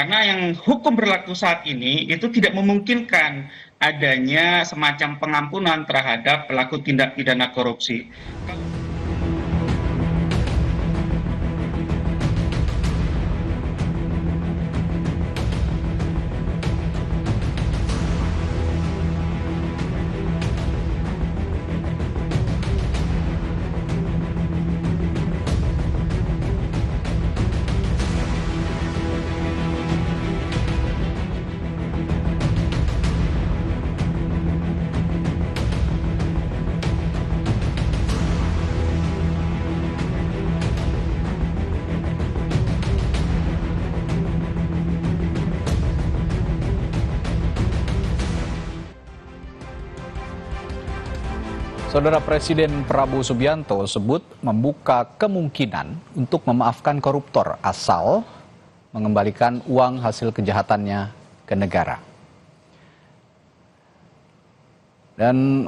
Karena yang hukum berlaku saat ini itu tidak memungkinkan adanya semacam pengampunan terhadap pelaku tindak pidana korupsi. Saudara Presiden Prabowo Subianto sebut membuka kemungkinan untuk memaafkan koruptor asal mengembalikan uang hasil kejahatannya ke negara. Dan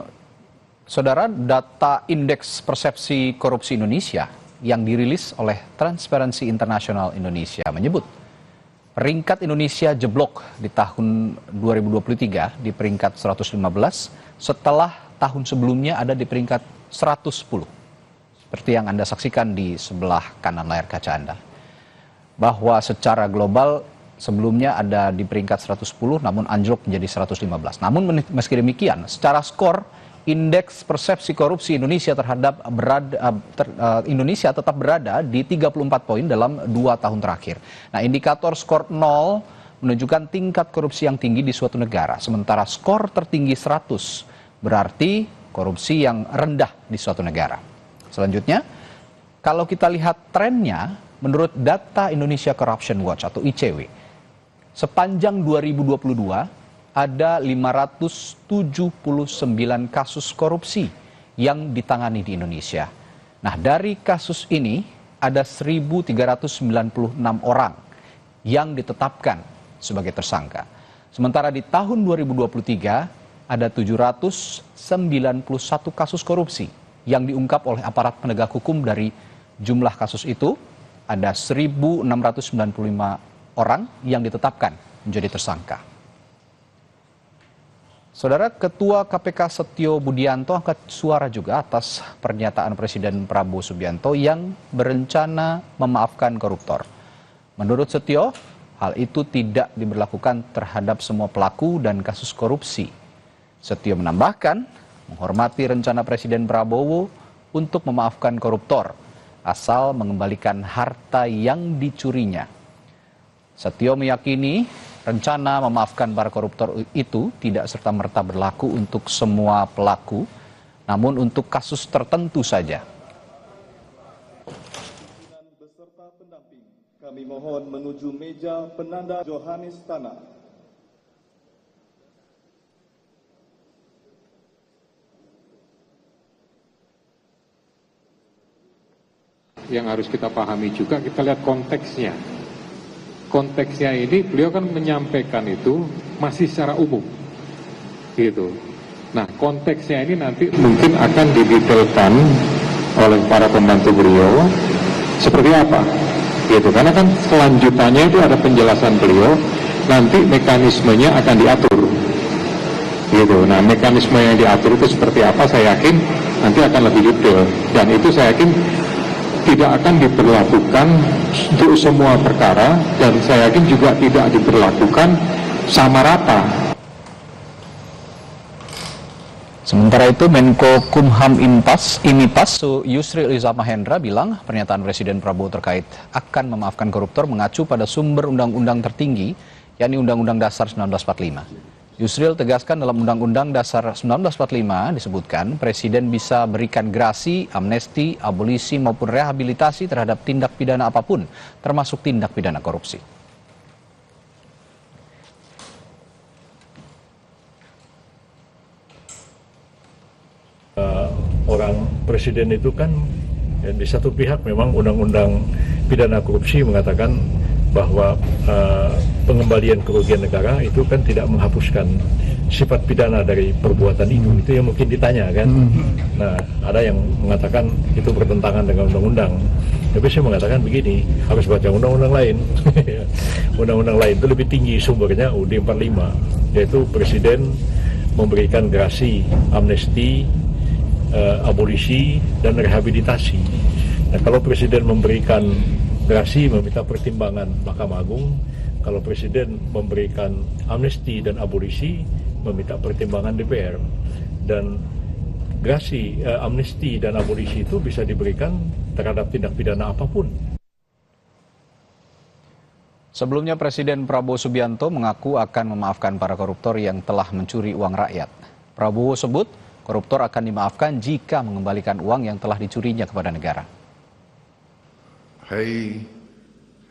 saudara, data Indeks Persepsi Korupsi Indonesia yang dirilis oleh Transparency International Indonesia menyebut peringkat Indonesia jeblok di tahun 2023 di peringkat 115 setelah tahun sebelumnya ada di peringkat 110. Seperti yang Anda saksikan di sebelah kanan layar kaca Anda. Bahwa secara global sebelumnya ada di peringkat 110 namun anjlok menjadi 115. Namun meski demikian, secara skor Indeks Persepsi Korupsi Indonesia Indonesia tetap berada di 34 poin dalam 2 tahun terakhir. Nah, indikator skor 0 menunjukkan tingkat korupsi yang tinggi di suatu negara, sementara skor tertinggi 100 berarti korupsi yang rendah di suatu negara. Selanjutnya, kalau kita lihat trennya, menurut data Indonesia Corruption Watch atau ICW, sepanjang 2022 ada 579 kasus korupsi yang ditangani di Indonesia. Nah, dari kasus ini ada 1.396 orang yang ditetapkan sebagai tersangka. Sementara di tahun 2023 ada 791 kasus korupsi yang diungkap oleh aparat penegak hukum. Dari jumlah kasus itu, ada 1.695 orang yang ditetapkan menjadi tersangka. Saudara, Ketua KPK Setio Budianto angkat suara juga atas pernyataan Presiden Prabowo Subianto yang berencana memaafkan koruptor. Menurut Setio, hal itu tidak diberlakukan terhadap semua pelaku dan kasus korupsi. Setio menambahkan menghormati rencana Presiden Prabowo untuk memaafkan koruptor asal mengembalikan harta yang dicurinya. Setio meyakini rencana memaafkan para koruptor itu tidak serta-merta berlaku untuk semua pelaku, namun untuk kasus tertentu saja. Beserta pendamping, kami mohon menuju meja penanda Johannes Tanah. Yang harus kita pahami juga, kita lihat konteksnya. Konteksnya ini beliau kan menyampaikan itu masih secara umum, gitu. Nah, konteksnya ini nanti mungkin akan didetailkan oleh para pembantu beliau seperti apa, gitu. Karena kan selanjutannya itu ada penjelasan beliau, nanti mekanismenya akan diatur, gitu. Nah, mekanisme yang diatur itu seperti apa, saya yakin nanti akan lebih detail, dan itu saya yakin tidak akan diberlakukan untuk semua perkara, dan saya yakin juga tidak diberlakukan sama rata. Sementara itu, Menko Kumham Imipas Yusril Iza Mahendra bilang pernyataan Presiden Prabowo terkait akan memaafkan koruptor mengacu pada sumber undang-undang tertinggi, yakni Undang-Undang Dasar 1945. Yusril tegaskan dalam Undang-Undang Dasar 1945 disebutkan Presiden bisa berikan grasi, amnesti, abolisi maupun rehabilitasi terhadap tindak pidana apapun, termasuk tindak pidana korupsi. Orang presiden itu kan ya, di satu pihak memang undang-undang pidana korupsi mengatakan bahwa pengembalian kerugian negara itu kan tidak menghapuskan sifat pidana dari perbuatan itu yang mungkin ditanya kan. Nah, ada yang mengatakan itu bertentangan dengan undang-undang. Tapi saya mengatakan begini, harus baca undang-undang lain. Undang-undang lain itu lebih tinggi sumbernya UUD 45, yaitu Presiden memberikan gerasi, amnesti, abolisi, dan rehabilitasi. Nah, kalau Presiden memberikan gerasi meminta pertimbangan Mahkamah Agung, kalau Presiden memberikan amnesti dan abolisi meminta pertimbangan DPR. Dan gerasi, amnesti dan abolisi itu bisa diberikan terhadap tindak pidana apapun. Sebelumnya Presiden Prabowo Subianto mengaku akan memaafkan para koruptor yang telah mencuri uang rakyat. Prabowo sebut koruptor akan dimaafkan jika mengembalikan uang yang telah dicurinya kepada negara. Hai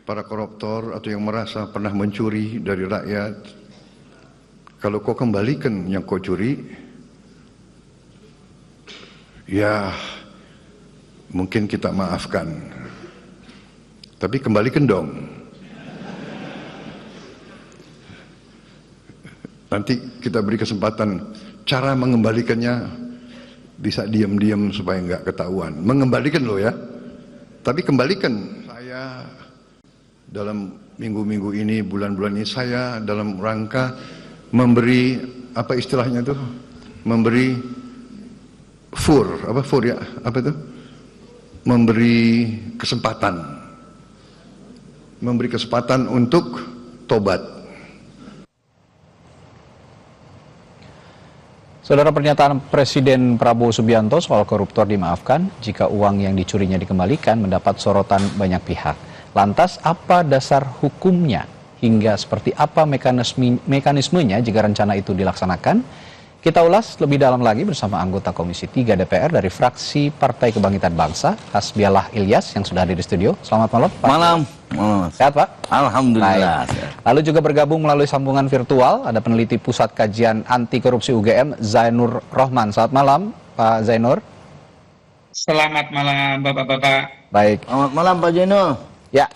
para koruptor atau yang merasa pernah mencuri dari rakyat, kalau kau kembalikan yang kau curi, ya mungkin kita maafkan. Tapi kembalikan dong. Nanti kita beri kesempatan cara mengembalikannya, bisa diam-diam supaya nggak ketahuan. Mengembalikan loh ya. Tapi kembalikan. Saya dalam minggu-minggu ini, bulan-bulan ini, saya dalam rangka memberi, apa istilahnya tuh? Memberi memberi kesempatan untuk tobat. Saudara, pernyataan Presiden Prabowo Subianto soal koruptor dimaafkan jika uang yang dicurinya dikembalikan mendapat sorotan banyak pihak. Lantas apa dasar hukumnya hingga seperti apa mekanismenya jika rencana itu dilaksanakan? Kita ulas lebih dalam lagi bersama anggota Komisi 3 DPR dari fraksi Partai Kebangkitan Bangsa, Hasbialah Ilyas yang sudah hadir di studio. Selamat malam, Pak. Malam. Sehat, Pak? Alhamdulillah. Lalu juga bergabung melalui sambungan virtual ada peneliti Pusat Kajian Anti Korupsi UGM, Zainur Rohman. Selamat malam, Pak Zainur. Selamat malam, Bapak-Bapak. Baik. Selamat malam, Pak Jeno. Ya,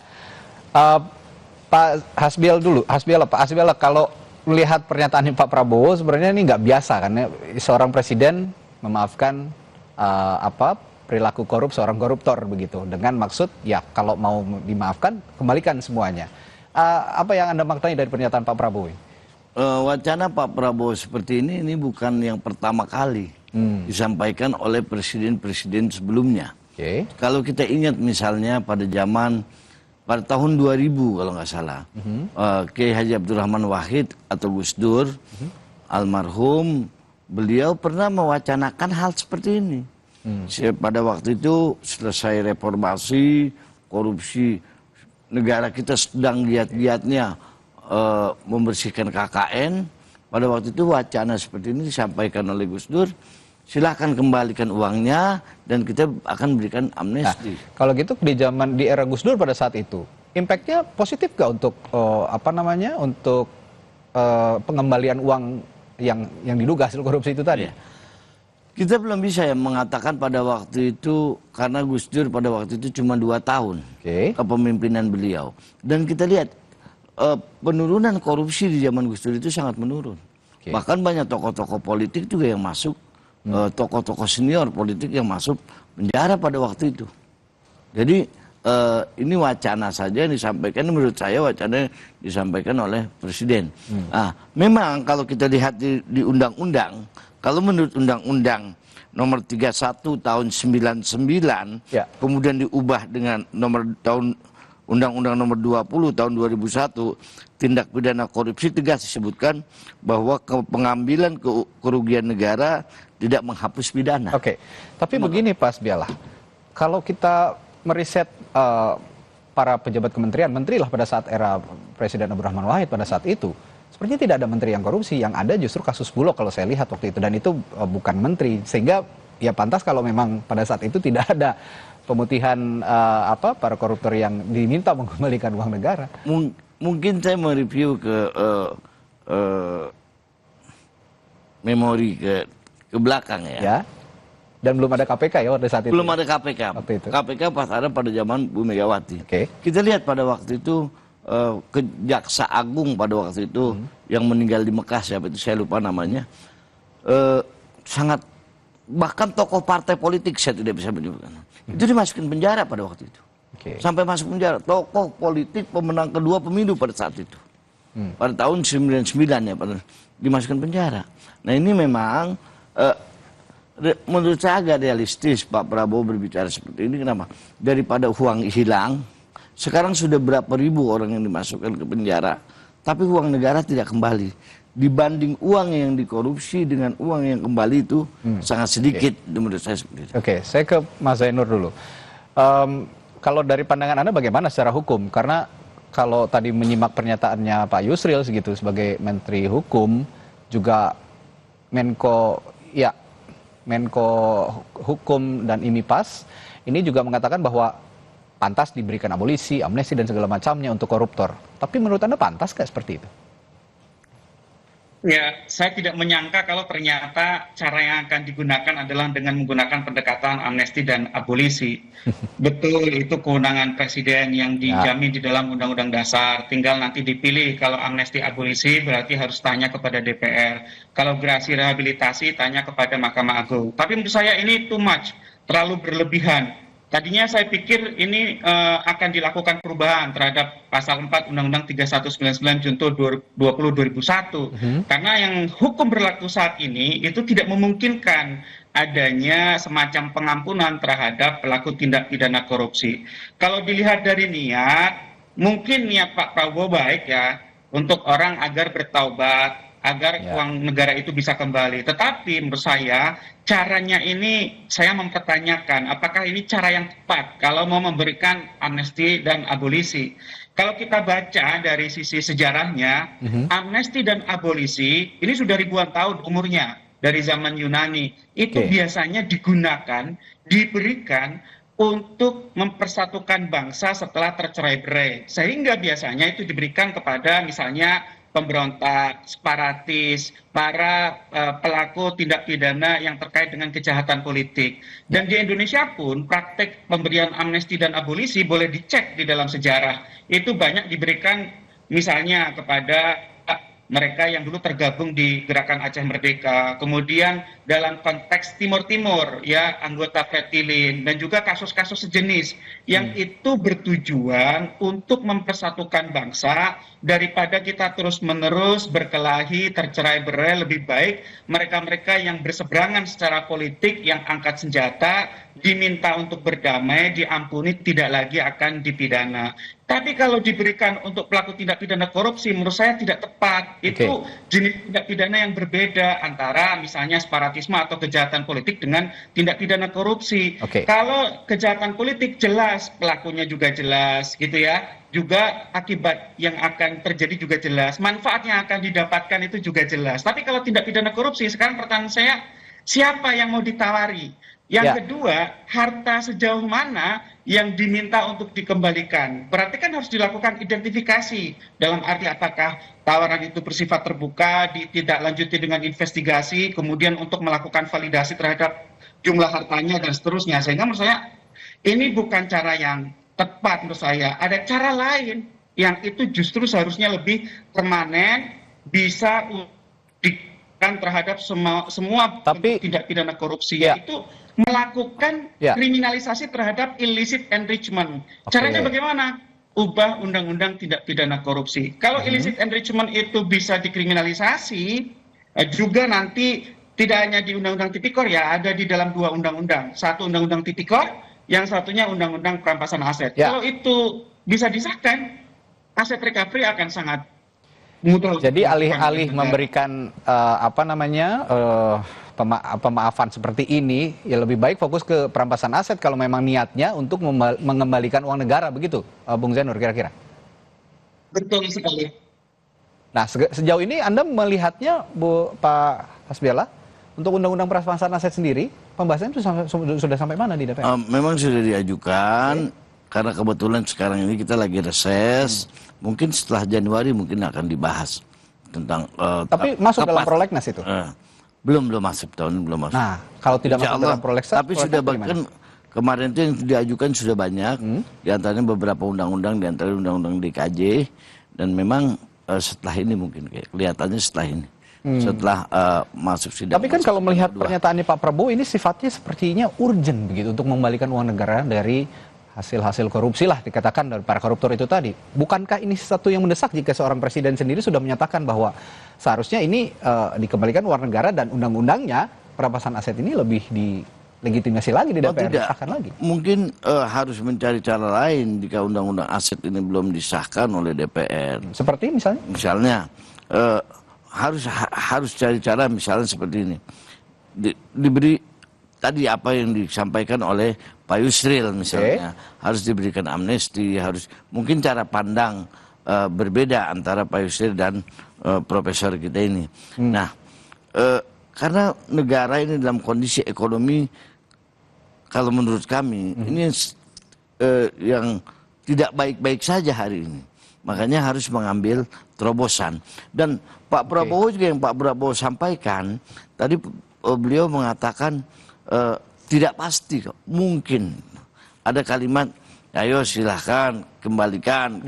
Pak Hasbialah, kalau melihat pernyataan Pak Prabowo sebenarnya ini nggak biasa kan ya, seorang presiden memaafkan perilaku korup seorang koruptor begitu dengan maksud ya kalau mau dimaafkan kembalikan semuanya. Apa yang Anda maknai dari pernyataan Pak Prabowo? Wacana Pak Prabowo seperti ini bukan yang pertama kali disampaikan oleh presiden-presiden sebelumnya. Okay. Kalau kita ingat misalnya pada tahun 2000 kalau nggak salah, Kiai Haji Abdurrahman Wahid atau Gus Dur, almarhum, beliau pernah mewacanakan hal seperti ini. Pada waktu itu selesai reformasi, korupsi, negara kita sedang giat-giatnya membersihkan KKN. Pada waktu itu wacana seperti ini disampaikan oleh Gus Dur. Silahkan kembalikan uangnya dan kita akan berikan amnesti. Nah, kalau gitu di era Gus Dur pada saat itu, impact-nya positif nggak untuk untuk pengembalian uang yang diduga hasil korupsi itu tadi? Ya. Kita belum bisa ya mengatakan pada waktu itu karena Gus Dur pada waktu itu cuma 2 tahun kepemimpinan beliau. Dan kita lihat penurunan korupsi di zaman Gus Dur itu sangat menurun. Bahkan banyak tokoh-tokoh politik juga yang masuk. Tokoh-tokoh senior politik yang masuk penjara pada waktu itu. Jadi ini wacana saja yang disampaikan, menurut saya wacana yang disampaikan oleh Presiden. Nah, memang kalau kita lihat di undang-undang, kalau menurut Undang-Undang nomor 31 tahun 99, kemudian diubah dengan Undang-Undang nomor 20 tahun 2001, tindak pidana korupsi tegas disebutkan bahwa pengambilan kerugian negara tidak menghapus pidana. Oke, tapi begini Pak Hasbialah, kalau kita meriset para pejabat kementerian, menteri lah pada saat era Presiden Abdurrahman Wahid pada saat itu, sepertinya tidak ada menteri yang korupsi, yang ada justru kasus Bulog kalau saya lihat waktu itu, dan itu bukan menteri, sehingga ya pantas kalau memang pada saat itu tidak ada pemutihan para koruptor yang diminta mengembalikan uang negara. Mungkin saya mereview ke memori ke belakang ya. Dan belum ada KPK ya pada saat itu. Belum ada KPK. KPK pas ada pada zaman Bu Megawati. Kita lihat pada waktu itu Kejaksa Agung pada waktu itu yang meninggal di Mekah, siapa itu saya lupa namanya, sangat, bahkan tokoh partai politik saya tidak bisa menyebutkan, itu dimasukin penjara pada waktu itu. Sampai masuk penjara. Tokoh politik pemenang kedua pemilu pada saat itu. Pada tahun 99 ya, dimasukkan penjara. Nah ini memang menurut saya agak realistis Pak Prabowo berbicara seperti ini. Kenapa? Daripada uang hilang, sekarang sudah berapa ribu orang yang dimasukkan ke penjara, tapi uang negara tidak kembali. Dibanding uang yang dikorupsi dengan uang yang kembali itu sangat sedikit menurut saya seperti itu. Oke, saya ke Mas Zainur dulu. Kalau dari pandangan Anda bagaimana secara hukum? Karena kalau tadi menyimak pernyataannya Pak Yusril segitu sebagai Menteri Hukum, juga Menko Hukum dan IMIPAS ini juga mengatakan bahwa pantas diberikan abolisi, amnesti dan segala macamnya untuk koruptor. Tapi menurut Anda pantas nggak seperti itu? Ya, saya tidak menyangka kalau ternyata cara yang akan digunakan adalah dengan menggunakan pendekatan amnesti dan abolisi. Betul, itu kewenangan presiden yang dijamin di dalam Undang-Undang Dasar. Tinggal nanti dipilih kalau amnesti abolisi berarti harus tanya kepada DPR. Kalau gerasi rehabilitasi tanya kepada Mahkamah Agung. Tapi menurut saya ini too much, terlalu berlebihan. Tadinya saya pikir ini akan dilakukan perubahan terhadap pasal 4 Undang-Undang 3199 Junto 20/2001. Karena yang hukum berlaku saat ini itu tidak memungkinkan adanya semacam pengampunan terhadap pelaku tindak pidana korupsi. Kalau dilihat dari niat, mungkin niat Pak Prabowo baik ya, untuk orang agar bertaubat, agar uang negara itu bisa kembali. Tetapi menurut saya caranya ini saya mempertanyakan apakah ini cara yang tepat kalau mau memberikan amnesti dan abolisi. Kalau kita baca dari sisi sejarahnya, amnesti dan abolisi ini sudah ribuan tahun umurnya dari zaman Yunani. Itu biasanya digunakan, diberikan untuk mempersatukan bangsa setelah tercerai-berai. Sehingga biasanya itu diberikan kepada misalnya pemberontak, separatis, para pelaku tindak pidana yang terkait dengan kejahatan politik. Dan di Indonesia pun praktek pemberian amnesti dan abolisi boleh dicek di dalam sejarah. Itu banyak diberikan misalnya kepada mereka yang dulu tergabung di Gerakan Aceh Merdeka, kemudian dalam konteks Timur Timur, ya anggota Fretilin, dan juga kasus-kasus sejenis yang itu bertujuan untuk mempersatukan bangsa daripada kita terus-menerus berkelahi, tercerai-berai. Lebih baik mereka-mereka yang berseberangan secara politik, yang angkat senjata, diminta untuk berdamai, diampuni, tidak lagi akan dipidana. Tapi kalau diberikan untuk pelaku tindak pidana korupsi, menurut saya tidak tepat. Itu jenis tindak pidana yang berbeda antara misalnya separatisme atau kejahatan politik dengan tindak pidana korupsi. Kalau kejahatan politik jelas, pelakunya juga jelas, gitu ya. Juga akibat yang akan terjadi juga jelas. Manfaat yang akan didapatkan itu juga jelas. Tapi kalau tindak pidana korupsi, sekarang pertanyaan saya, siapa yang mau ditawari? Yang kedua, harta sejauh mana yang diminta untuk dikembalikan. Berarti kan harus dilakukan identifikasi. Dalam arti apakah tawaran itu bersifat terbuka, ditindaklanjuti dengan investigasi, kemudian untuk melakukan validasi terhadap jumlah hartanya dan seterusnya. Sehingga menurut saya ini bukan cara yang tepat menurut saya. Ada cara lain yang itu justru seharusnya lebih permanen, bisa diberikan terhadap semua tindak pidana korupsi. Yaitu melakukan kriminalisasi terhadap illicit enrichment. Caranya bagaimana? Ubah undang-undang tindak pidana korupsi. Kalau illicit enrichment itu bisa dikriminalisasi, juga nanti tidak hanya di undang-undang tipikor ya, ada di dalam dua undang-undang. Satu undang-undang tipikor, yang satunya undang-undang perampasan aset. Kalau itu bisa disahkan, aset recovery akan sangat mudah. Jadi alih-alih memberikan pemaafan seperti ini, ya lebih baik fokus ke perampasan aset kalau memang niatnya untuk mengembalikan uang negara, begitu, Bung Zainur kira-kira? Betul sekali. Nah, sejauh ini Anda melihatnya, Pak Hasbiala, untuk undang-undang perampasan aset sendiri, pembahasannya sudah sampai mana di DPR? Memang sudah diajukan, karena kebetulan sekarang ini kita lagi reses, mungkin setelah Januari mungkin akan dibahas tentang. Tapi masuk dalam prolegnas itu? Belum masuk tahun belum masuk. Nah, kalau tidak masuk dalam prolegnas, tapi sudah bahkan kemarin itu yang diajukan sudah banyak, diantaranya beberapa undang-undang, diantaranya undang-undang DKJ, dan memang setelah ini mungkin kelihatannya setelah ini. Setelah masuk sidang. Tapi kan kalau melihat pernyataannya Pak Prabowo ini sifatnya sepertinya urgent begitu untuk mengembalikan uang negara dari hasil-hasil korupsi lah dikatakan dari para koruptor itu tadi. Bukankah ini sesuatu yang mendesak jika seorang presiden sendiri sudah menyatakan bahwa seharusnya ini dikembalikan uang negara dan undang-undangnya perampasan aset ini lebih dilegitimasi lagi di DPR, disahkan lagi? Mungkin harus mencari cara lain jika undang-undang aset ini belum disahkan oleh DPR. Seperti misalnya? Misalnya harus cari cara misalnya seperti ini. Diberi tadi apa yang disampaikan oleh Pak Yusril misalnya, harus diberikan amnesti, harus mungkin cara pandang berbeda antara Pak Yusril dan profesor kita ini. Nah, karena negara ini dalam kondisi ekonomi, kalau menurut kami ini yang tidak baik-baik saja hari ini. Makanya harus mengambil terobosan. Dan Pak Prabowo juga yang Pak Prabowo sampaikan tadi, beliau mengatakan tidak pasti kok, mungkin ada kalimat ayo silahkan kembalikan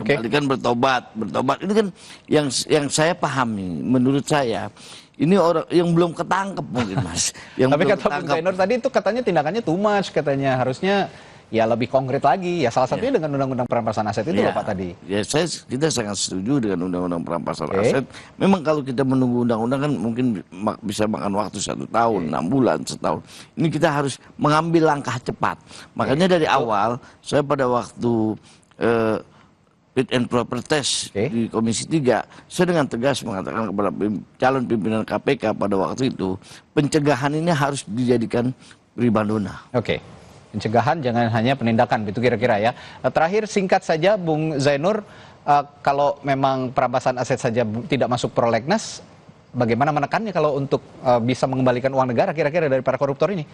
bertobat. Ini kan yang saya pahami, menurut saya ini orang yang belum ketangkep mungkin Mas. Tapi kata Bung Zainur tadi itu katanya tindakannya too much, katanya harusnya ya lebih konkret lagi, ya salah satunya dengan undang-undang perampasan aset itu loh Pak tadi. Ya kita sangat setuju dengan undang-undang perampasan aset. Memang kalau kita menunggu undang-undang kan mungkin bisa makan waktu 1 tahun, 6 bulan, setahun. Ini kita harus mengambil langkah cepat. Makanya dari awal saya pada waktu fit and proper test di Komisi 3, saya dengan tegas mengatakan kepada calon pimpinan KPK pada waktu itu, pencegahan ini harus dijadikan prima-dona. Pencegahan jangan hanya penindakan, itu kira-kira ya. Terakhir singkat saja Bung Zainur, kalau memang perampasan aset saja tidak masuk prolegnas, bagaimana menekannya kalau untuk bisa mengembalikan uang negara kira-kira dari para koruptor ini?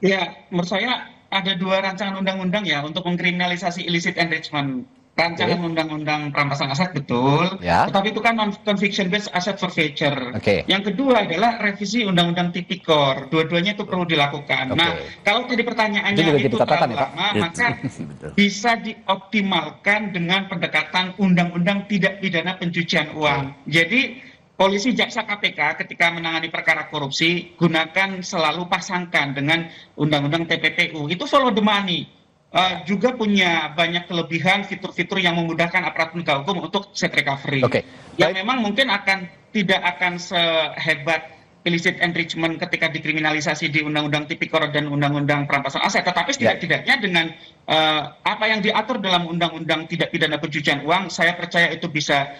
Ya, menurut saya ada 2 rancangan undang-undang ya untuk mengkriminalisasi illicit enrichment. Rancangan undang-undang perampasan aset betul, tetapi itu kan non-conviction based asset forfeiture. Yang kedua adalah revisi undang-undang tipikor. Dua-duanya itu perlu dilakukan. Nah, kalau tadi pertanyaannya itu terlalu lama, maka bisa dioptimalkan dengan pendekatan undang-undang tidak pidana pencucian uang. Jadi polisi, jaksa, KPK ketika menangani perkara korupsi gunakan selalu pasangkan dengan undang-undang TPPU. Itu follow the money. Juga punya banyak kelebihan, fitur-fitur yang memudahkan aparat penegak hukum untuk set recovery. Yang memang mungkin tidak akan sehebat illicit enrichment ketika dikriminalisasi di Undang-Undang Tipikor dan Undang-Undang Perampasan Aset. Tetapi setidak-tidaknya dengan apa yang diatur dalam Undang-Undang Tidak Pidana Pencucian Uang, saya percaya itu bisa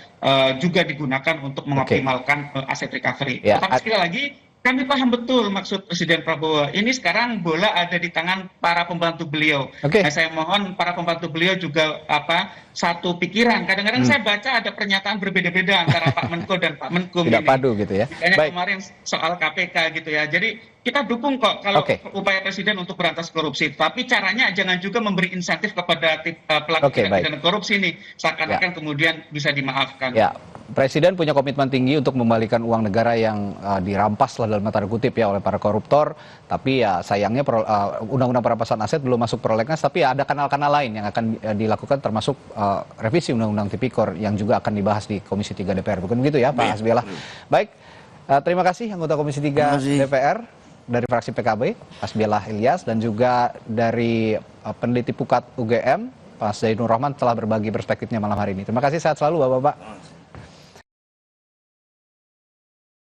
juga digunakan untuk mengoptimalkan aset recovery. Tetapi sekali lagi, kami paham betul maksud Presiden Prabowo. Ini sekarang bola ada di tangan para pembantu beliau. Nah, saya mohon para pembantu beliau juga satu pikiran. Kadang-kadang saya baca ada pernyataan berbeda-beda antara Pak Menko dan Pak Menkum. Tidak padu gitu ya. Misalnya kemarin soal KPK gitu ya. Jadi kita dukung kok kalau upaya Presiden untuk berantas korupsi. Tapi caranya jangan juga memberi insentif kepada pelaku tindak pidana korupsi ini. Seakan-akan kemudian bisa dimaafkan. Presiden punya komitmen tinggi untuk membalikan uang negara yang dirampas lah dalam tanda kutip ya oleh para koruptor. Tapi ya sayangnya undang-undang perampasan aset belum masuk prolegnas. Tapi ada kanal-kanal lain yang akan dilakukan, termasuk revisi undang-undang tipikor yang juga akan dibahas di Komisi 3 DPR. Bukan begitu ya Pak Hasbilah? Baik, terima kasih anggota Komisi 3 DPR dari fraksi PKB, Hasbilah Ilyas, dan juga dari peneliti Pukat UGM, Pak Zainur Rahman telah berbagi perspektifnya malam hari ini. Terima kasih, sehat selalu Bapak-Bapak.